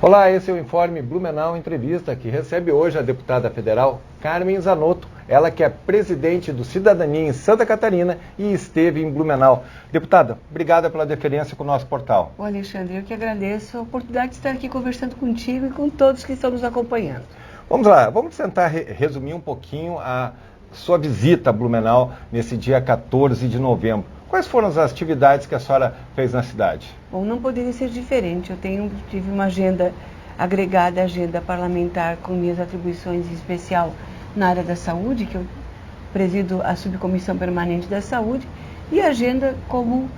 Olá, esse é o Informe Blumenau Entrevista, que recebe hoje a deputada federal Carmen Zanotto, ela que é presidente do Cidadania em Santa Catarina e esteve em Blumenau. Deputada, obrigada pela deferência com o nosso portal. Ô Alexandre, eu que agradeço a oportunidade de estar aqui conversando contigo e com todos que estão nos acompanhando. Vamos lá, vamos tentar resumir um pouquinho a sua visita a Blumenau nesse dia 14 de novembro. Quais foram as atividades que a senhora fez na cidade? Bom, não poderia ser diferente. Eu tive uma agenda agregada, agenda parlamentar com minhas atribuições em especial na área da saúde, que eu presido a Subcomissão Permanente da Saúde, e agenda como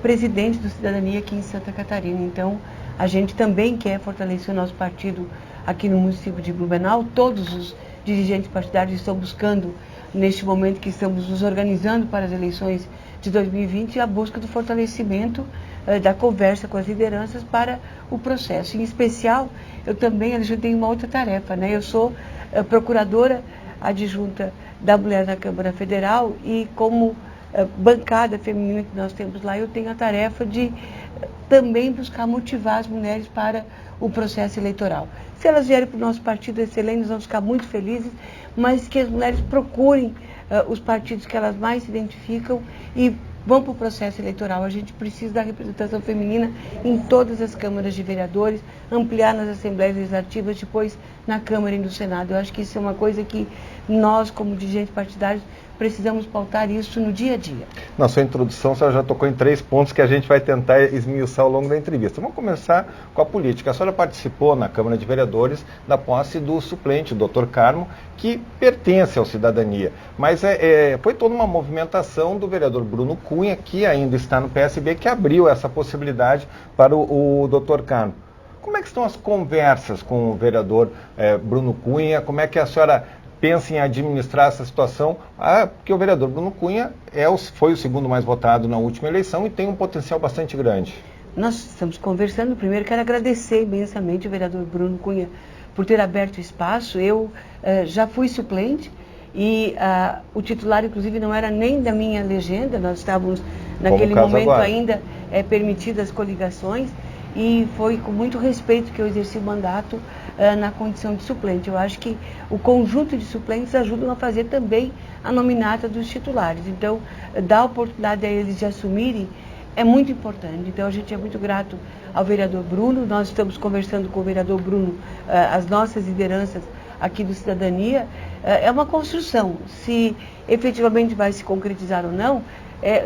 presidente do Cidadania aqui em Santa Catarina. Então, a gente também quer fortalecer o nosso partido aqui no município de Blumenau. Todos os dirigentes partidários estão buscando, neste momento que estamos nos organizando para as eleições de 2020, a busca do fortalecimento da conversa com as lideranças para o processo. Em especial, eu também tenho uma outra tarefa, né? Eu sou procuradora adjunta da Mulher na Câmara Federal e como bancada feminina que nós temos lá, eu tenho a tarefa de também buscar motivar as mulheres para o processo eleitoral. Se elas vierem para o nosso partido, excelente, nós vamos ficar muito felizes, mas que as mulheres procurem os partidos que elas mais se identificam e vão para o processo eleitoral. A gente precisa da representação feminina em todas as câmaras de vereadores, ampliar nas assembleias legislativas, depois na Câmara e no Senado. Eu acho que isso é uma coisa que nós, como dirigentes partidários, precisamos pautar isso no dia a dia. Na sua introdução, a senhora já tocou em 3 pontos que a gente vai tentar esmiuçar ao longo da entrevista. Vamos começar com a política. A senhora participou na Câmara de Vereadores da posse do suplente, o Dr. Carmo, que pertence ao Cidadania. Mas foi toda uma movimentação do vereador Bruno Cunha, que ainda está no PSB, que abriu essa possibilidade para o Dr. Carmo. Como é que estão as conversas com o vereador Bruno Cunha? Como é que a senhora pensa em administrar essa situação? Porque o vereador Bruno Cunha foi o segundo mais votado na última eleição e tem um potencial bastante grande. Nós estamos conversando. Primeiro, quero agradecer imensamente o vereador Bruno Cunha por ter aberto espaço. Eu já fui suplente e o titular, inclusive, não era nem da minha legenda. Nós estávamos, naquele momento, agora ainda permitidas coligações. E foi com muito respeito que eu exerci o mandato na condição de suplente. Eu acho que o conjunto de suplentes ajudam a fazer também a nominata dos titulares. Então, dar a oportunidade a eles de assumirem é muito importante. Então, a gente é muito grato ao vereador Bruno. Nós estamos conversando com o vereador Bruno, as nossas lideranças aqui do Cidadania. É uma construção. Se efetivamente vai se concretizar ou não,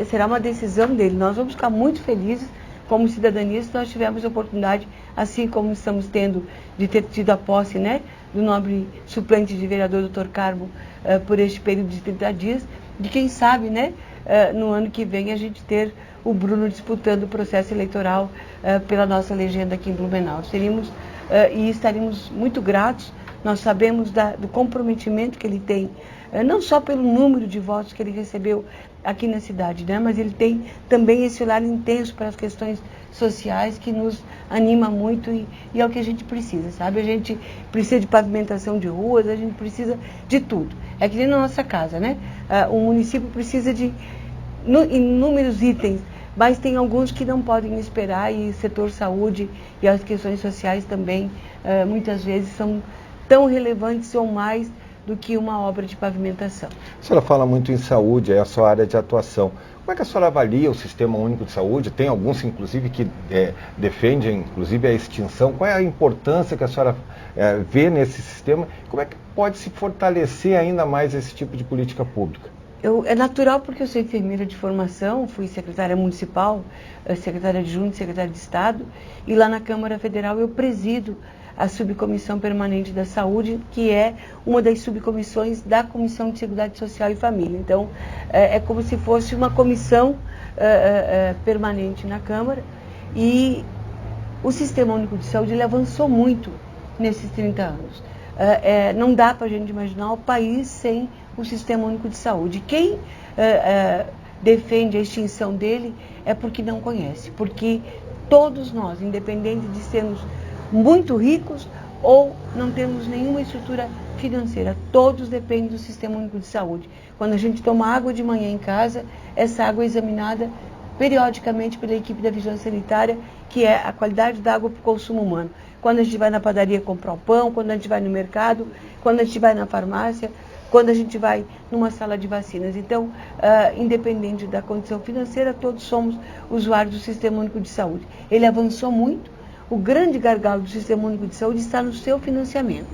será uma decisão dele. Nós vamos ficar muito felizes como Cidadania, se nós tivermos a oportunidade, assim como estamos tendo, de ter tido a posse, né, do nobre suplente de vereador Dr. Carmo por este período de 30 dias, de quem sabe, né, no ano que vem a gente ter o Bruno disputando o processo eleitoral pela nossa legenda aqui em Blumenau. Seríamos e estaríamos muito gratos. Nós sabemos do comprometimento que ele tem, não só pelo número de votos que ele recebeu aqui na cidade, né? Mas ele tem também esse olhar intenso para as questões sociais que nos anima muito e é o que a gente precisa, sabe? A gente precisa de pavimentação de ruas, a gente precisa de tudo. É que nem na nossa casa, né? O município precisa de inúmeros itens, mas tem alguns que não podem esperar e o setor saúde e as questões sociais também, muitas vezes, são tão relevantes ou mais do que uma obra de pavimentação. A senhora fala muito em saúde, é a sua área de atuação. Como é que a senhora avalia o Sistema Único de Saúde? Tem alguns, inclusive, que defendem, inclusive, a extinção. Qual é a importância que a senhora vê nesse sistema? Como é que pode se fortalecer ainda mais esse tipo de política pública? É natural porque eu sou enfermeira de formação, fui secretária municipal, secretária adjunta, secretária de Estado, e lá na Câmara Federal eu presido a Subcomissão Permanente da Saúde, que é uma das subcomissões da Comissão de Seguridade Social e Família. Então, é como se fosse uma comissão permanente na Câmara, e o Sistema Único de Saúde ele avançou muito nesses 30 anos. Não dá para a gente imaginar o país sem o Sistema Único de Saúde. Quem defende a extinção dele é porque não conhece, porque todos nós, independente de sermos muito ricos ou não temos nenhuma estrutura financeira, todos dependem do Sistema Único de Saúde. Quando a gente toma água de manhã em casa, essa água é examinada periodicamente pela equipe da Vigilância Sanitária, que é a qualidade da água para o consumo humano. quando a gente vai na padaria comprar o pão, quando a gente vai no mercado, quando a gente vai na farmácia, quando a gente vai numa sala de vacinas. Então, independente da condição financeira, todos somos usuários do Sistema Único de Saúde. Ele avançou muito. O grande gargalo do Sistema Único de Saúde está no seu financiamento.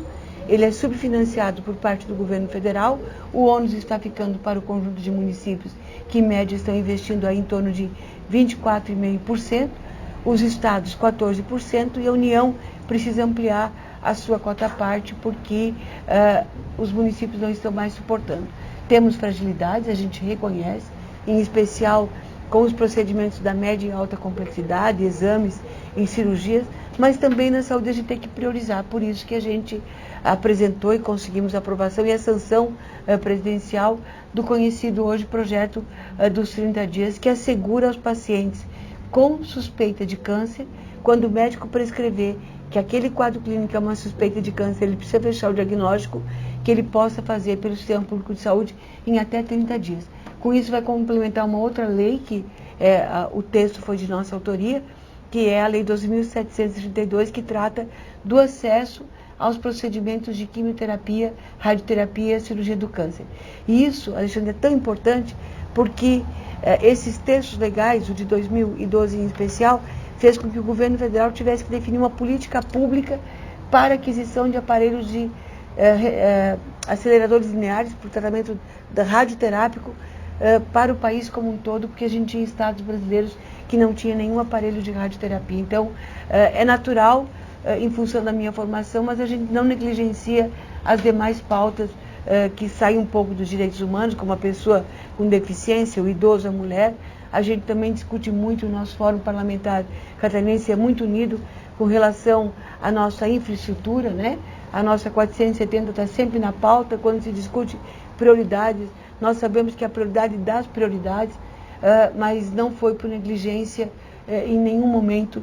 Ele é subfinanciado por parte do governo federal, o ônus está ficando para o conjunto de municípios, que em média estão investindo aí em torno de 24,5%, os estados 14% e a União precisa ampliar a sua cota parte porque os municípios não estão mais suportando. Temos fragilidades, a gente reconhece, em especial com os procedimentos da média e alta complexidade, exames em cirurgias, mas também na saúde a gente tem que priorizar. Por isso que a gente apresentou e conseguimos a aprovação e a sanção presidencial do conhecido hoje projeto dos 30 dias, que assegura aos pacientes com suspeita de câncer, quando o médico prescrever que aquele quadro clínico é uma suspeita de câncer, ele precisa fechar o diagnóstico, que ele possa fazer pelo Sistema Público de Saúde em até 30 dias. Com isso vai complementar uma outra lei, que o texto foi de nossa autoria, que é a Lei 2.732, que trata do acesso aos procedimentos de quimioterapia, radioterapia e cirurgia do câncer. E isso, Alexandre, é tão importante porque esses textos legais, o de 2012 em especial, fez com que o governo federal tivesse que definir uma política pública para aquisição de aparelhos de aceleradores lineares para o tratamento radioterápico para o país como um todo, porque a gente tinha estados brasileiros que não tinha nenhum aparelho de radioterapia. Então, é natural, em função da minha formação, mas a gente não negligencia as demais pautas que saem um pouco dos direitos humanos, como a pessoa com deficiência, o idoso, a mulher. A gente também discute muito, o nosso Fórum Parlamentar Catarinense é muito unido com relação à nossa infraestrutura, né? A nossa 470 está sempre na pauta, quando se discute prioridades, nós sabemos que é a prioridade das prioridades, mas não foi por negligência em nenhum momento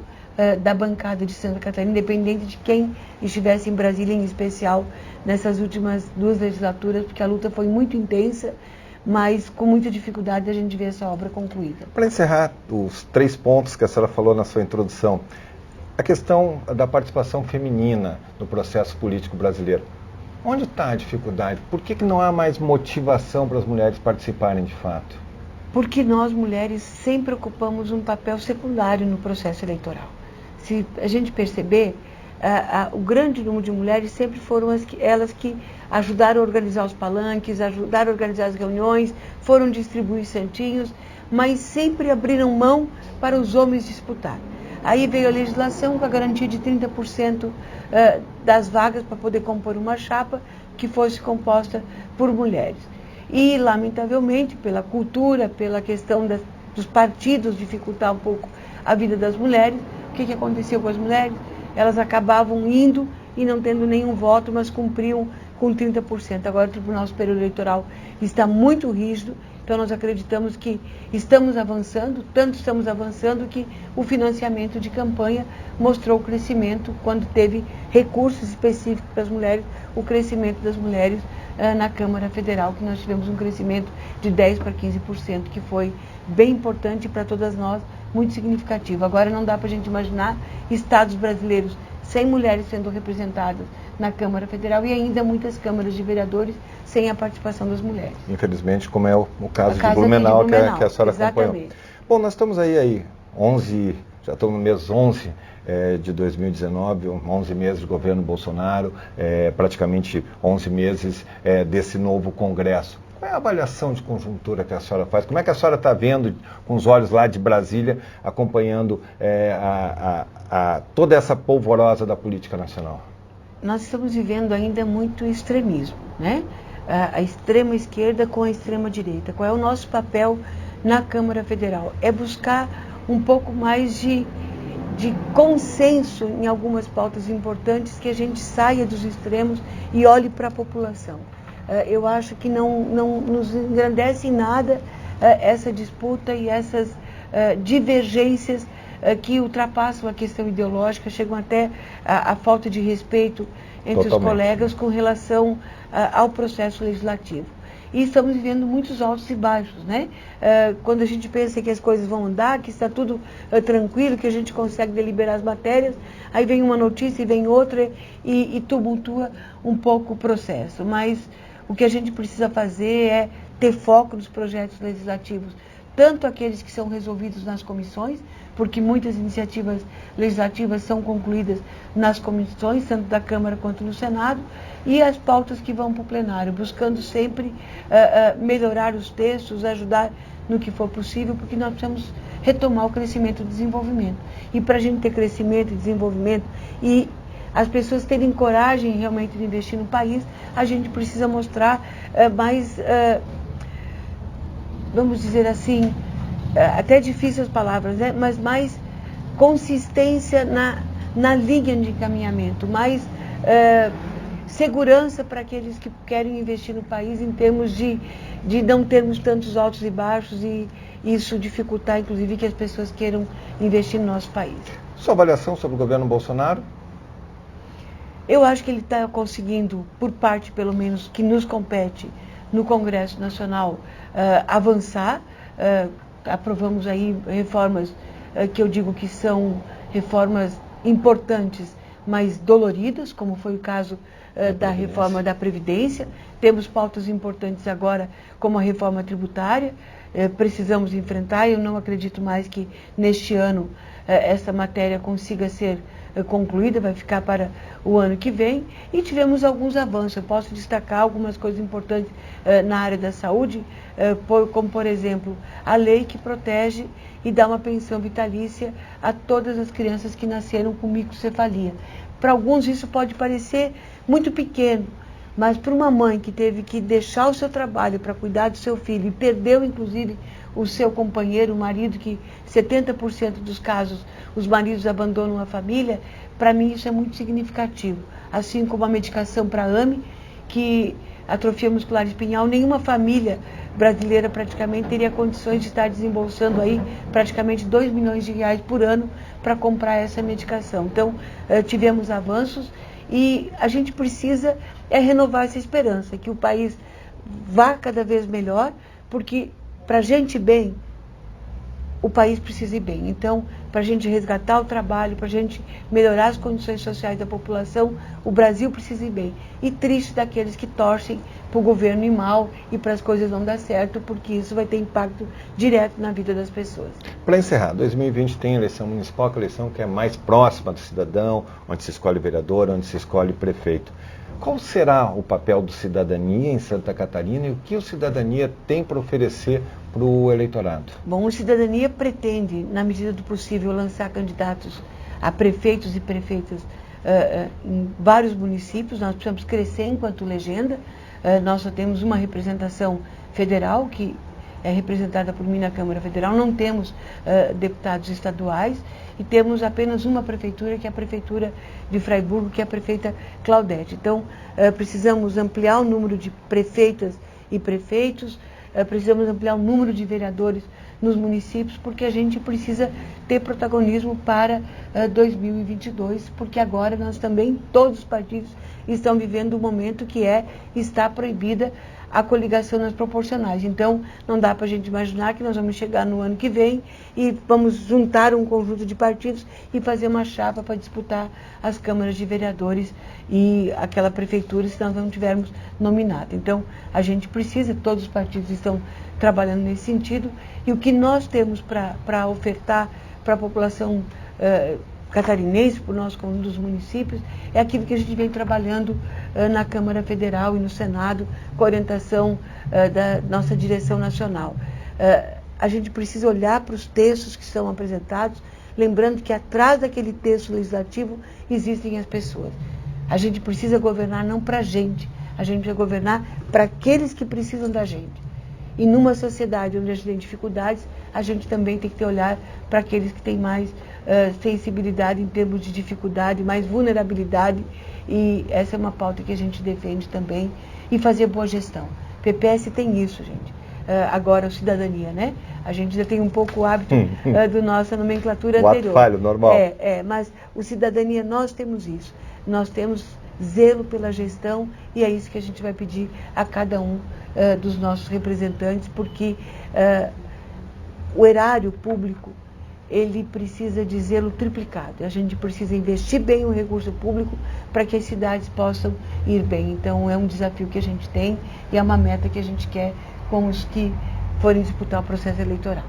da bancada de Santa Catarina, independente de quem estivesse em Brasília, em especial nessas últimas 2 legislaturas, porque a luta foi muito intensa, mas com muita dificuldade a gente vê essa obra concluída. Para encerrar os 3 pontos que a senhora falou na sua introdução, a questão da participação feminina no processo político brasileiro. Onde está a dificuldade? Por que não há mais motivação para as mulheres participarem de fato? Porque nós, mulheres, sempre ocupamos um papel secundário no processo eleitoral. Se a gente perceber, o grande número de mulheres sempre foram elas que ajudaram a organizar os palanques, ajudaram a organizar as reuniões, foram distribuir santinhos, mas sempre abriram mão para os homens disputar. Aí veio a legislação com a garantia de 30% das vagas para poder compor uma chapa que fosse composta por mulheres. E, lamentavelmente, pela cultura, pela questão dos partidos dificultar um pouco a vida das mulheres, o que aconteceu com as mulheres? Elas acabavam indo e não tendo nenhum voto, mas cumpriam com 30%. Agora o Tribunal Superior Eleitoral está muito rígido, então nós acreditamos que estamos avançando, tanto estamos avançando que o financiamento de campanha mostrou o crescimento, quando teve recursos específicos para as mulheres, o crescimento das mulheres na Câmara Federal, que nós tivemos um crescimento de 10% para 15%, que foi bem importante para todas nós, muito significativo. Agora não dá para a gente imaginar estados brasileiros sem mulheres sendo representadas na Câmara Federal e ainda muitas câmaras de vereadores sem a participação das mulheres. Infelizmente, como é o caso de Blumenau, que a senhora acompanhou. Bom, nós estamos aí 11, já estamos no mês 11 de 2019, 11 meses de governo Bolsonaro, praticamente 11 meses desse novo Congresso. Qual é a avaliação de conjuntura que a senhora faz? Como é que a senhora está vendo, com os olhos lá de Brasília, acompanhando toda essa polvorosa da política nacional? Nós estamos vivendo ainda muito extremismo, né? A extrema esquerda com a extrema direita. Qual é o nosso papel na Câmara Federal? É buscar um pouco mais de consenso em algumas pautas importantes, que a gente saia dos extremos e olhe para a população. Eu acho que não nos engrandece em nada essa disputa e essas divergências que ultrapassam a questão ideológica, chegam até a falta de respeito entre os colegas com relação ao processo legislativo. e estamos vivendo muitos altos e baixos, né? Quando a gente pensa que as coisas vão andar, que está tudo tranquilo, que a gente consegue deliberar as matérias, aí vem uma notícia e vem outra e tumultua um pouco o processo. Mas o que a gente precisa fazer é ter foco nos projetos legislativos, tanto aqueles que são resolvidos nas comissões, porque muitas iniciativas legislativas são concluídas nas comissões, tanto da Câmara quanto no Senado, e as pautas que vão para o plenário, buscando sempre melhorar os textos, ajudar no que for possível, porque nós precisamos retomar o crescimento e o desenvolvimento. E para a gente ter crescimento e desenvolvimento e as pessoas terem coragem realmente de investir no país, a gente precisa mostrar mais, vamos dizer assim, até difícil as palavras, né? Mas mais consistência na linha de encaminhamento, mais segurança para aqueles que querem investir no país em termos de não termos tantos altos e baixos e isso dificultar, inclusive, que as pessoas queiram investir no nosso país. Sua avaliação sobre o governo Bolsonaro? Eu acho que ele está conseguindo, por parte, pelo menos, que nos compete no Congresso Nacional, avançar. Aprovamos aí reformas que eu digo que são reformas importantes, mas doloridas, como foi o caso da reforma da Previdência. Temos pautas importantes agora, como a reforma tributária. Precisamos enfrentar. Eu não acredito mais que neste ano essa matéria consiga ser concluída, vai ficar para o ano que vem, e tivemos alguns avanços. Eu posso destacar algumas coisas importantes na área da saúde, como, por exemplo, a lei que protege e dá uma pensão vitalícia a todas as crianças que nasceram com microcefalia. Para alguns isso pode parecer muito pequeno, mas para uma mãe que teve que deixar o seu trabalho para cuidar do seu filho e perdeu, inclusive, o seu companheiro, o marido, que 70% dos casos os maridos abandonam a família, para mim isso é muito significativo. Assim como a medicação para AME, que atrofia muscular espinhal, nenhuma família brasileira praticamente teria condições de estar desembolsando aí praticamente 2 milhões de reais por ano para comprar essa medicação. Então, tivemos avanços e a gente precisa renovar essa esperança, que o país vá cada vez melhor, porque para a gente ir bem, o país precisa ir bem. Então, para a gente resgatar o trabalho, para a gente melhorar as condições sociais da população, o Brasil precisa ir bem. E triste daqueles que torcem para o governo ir mal e para as coisas não dar certo, porque isso vai ter impacto direto na vida das pessoas. Para encerrar, 2020 tem eleição municipal, que é a eleição que é mais próxima do cidadão, onde se escolhe vereador, onde se escolhe prefeito. Qual será o papel do Cidadania em Santa Catarina e o que o Cidadania tem para oferecer para o eleitorado? Bom, o Cidadania pretende, na medida do possível, lançar candidatos a prefeitos e prefeitas em vários municípios. Nós precisamos crescer enquanto legenda. Nós só temos uma representação federal, que é representada por mim na Câmara Federal. Não temos deputados estaduais e temos apenas uma prefeitura, que é a Prefeitura de Fraiburgo, que é a prefeita Claudete. Então, precisamos ampliar o número de prefeitas e prefeitos, precisamos ampliar o número de vereadores nos municípios, porque a gente precisa ter protagonismo para 2022, porque agora nós também, todos os partidos, estão vivendo um momento que está proibida a coligação nas proporcionais. Então, não dá para a gente imaginar que nós vamos chegar no ano que vem e vamos juntar um conjunto de partidos e fazer uma chapa para disputar as câmaras de vereadores e aquela prefeitura, se nós não tivermos nominado. Então, a gente precisa, todos os partidos estão trabalhando nesse sentido, e o que nós temos para ofertar para a população catarinense, para o nosso conjunto dos municípios, é aquilo que a gente vem trabalhando na Câmara Federal e no Senado, com a orientação da nossa direção nacional. A gente precisa olhar para os textos que são apresentados, lembrando que atrás daquele texto legislativo existem as pessoas. A gente precisa governar não para a gente precisa governar para aqueles que precisam da gente. E numa sociedade onde a gente tem dificuldades, a gente também tem que ter olhar para aqueles que têm mais sensibilidade em termos de dificuldade, mais vulnerabilidade, e essa é uma pauta que a gente defende também, e fazer boa gestão. PPS tem isso, gente. Agora, o Cidadania, né? A gente já tem um pouco o hábito da nossa nomenclatura anterior. O ato falho, normal. Mas o Cidadania, nós temos isso. Nós temos zelo pela gestão, e é isso que a gente vai pedir a cada um dos nossos representantes, porque o erário público, ele precisa de zelo triplicado. A gente precisa investir bem o recurso público para que as cidades possam ir bem. Então, é um desafio que a gente tem e é uma meta que a gente quer com os que forem disputar o processo eleitoral.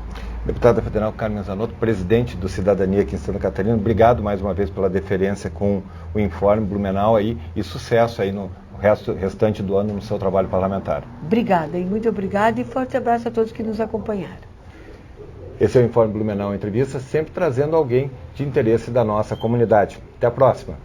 Deputada Federal Carmen Zanotto, presidente do Cidadania aqui em Santa Catarina, obrigado mais uma vez pela deferência com o Informe Blumenau aí, e sucesso aí no restante do ano no seu trabalho parlamentar. Obrigada, e muito obrigada, e forte abraço a todos que nos acompanharam. Esse é o Informe Blumenau Entrevista, sempre trazendo alguém de interesse da nossa comunidade. Até a próxima.